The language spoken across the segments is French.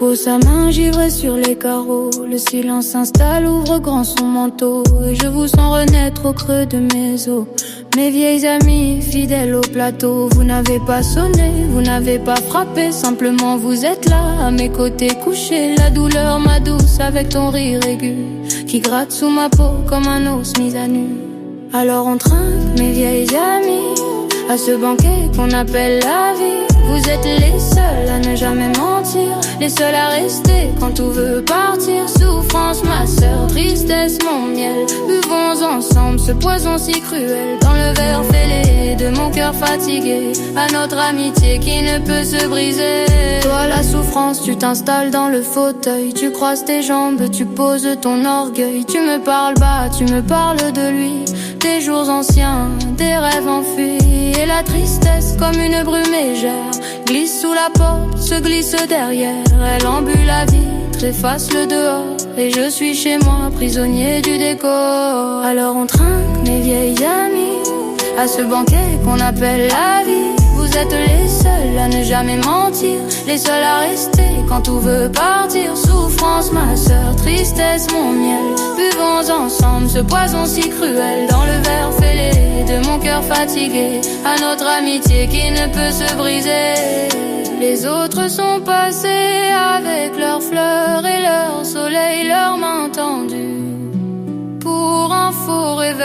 Pose sa main givrée sur les carreaux. Le silence s'installe, ouvre grand son manteau. Et je vous sens renaître au creux de mes os. Mes vieilles amies, fidèles au plateau. Vous n'avez pas sonné, vous n'avez pas frappé. Simplement vous êtes là, à mes côtés couchés. La douleur, ma douce, avec ton rire aigu qui gratte sous ma peau comme un os mis à nu. Alors on trinque, mes vieilles amies, à ce banquet qu'on appelle la vie. Vous êtes les seuls à ne jamais mentir, les seuls à rester quand tout veut partir. Souffrance, ma sœur, tristesse, mon miel. Buvons ensemble ce poison si cruel dans le verre fêlé de mon cœur fatigué. À notre amitié qui ne peut se briser. Toi la souffrance, tu t'installes dans le fauteuil. Tu croises tes jambes, tu poses ton orgueil. Tu me parles bas, tu me parles de lui. Des jours anciens, des rêves enfuis. Et la tristesse comme une brume légère glisse sous la porte, se glisse derrière. Elle embue la vitre, efface le dehors. Et je suis chez moi, prisonnier du décor. Alors on trinque, mes vieilles amies, à ce banquet qu'on appelle la vie. Vous êtes les seuls à ne jamais mentir, les seuls à rester quand tout veut partir. Souffrance, ma sœur, tristesse, mon miel. Buvons ensemble ce poison si cruel dans le verre fêlé de mon cœur fatigué. À notre amitié qui ne peut se briser. Les autres sont passés avec leurs fleurs et leur soleil, leurs mains tendues pour un faux réveil.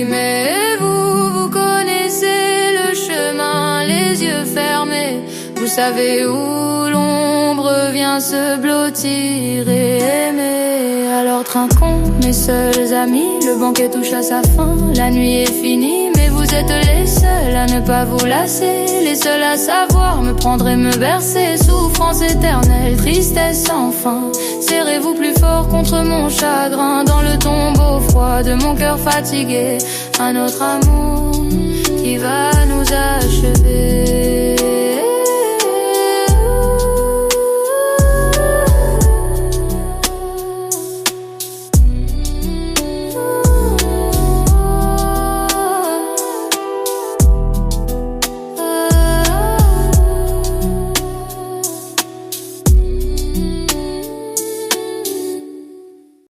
Mais vous connaissez le chemin, les yeux fermés. Vous savez où l'ombre vient se blottir et aimer. Alors trinquons, mes seuls amis, le banquet touche à sa fin. La nuit est finie, mais vous êtes les seuls à ne pas vous lasser. Les seuls à savoir me prendre et me bercer. Souffrance éternelle, tristesse sans fin. Serrez-vous plus fort contre mon chagrin. Dans le tombeau froid de mon cœur fatigué. Un autre amour qui va nous achever.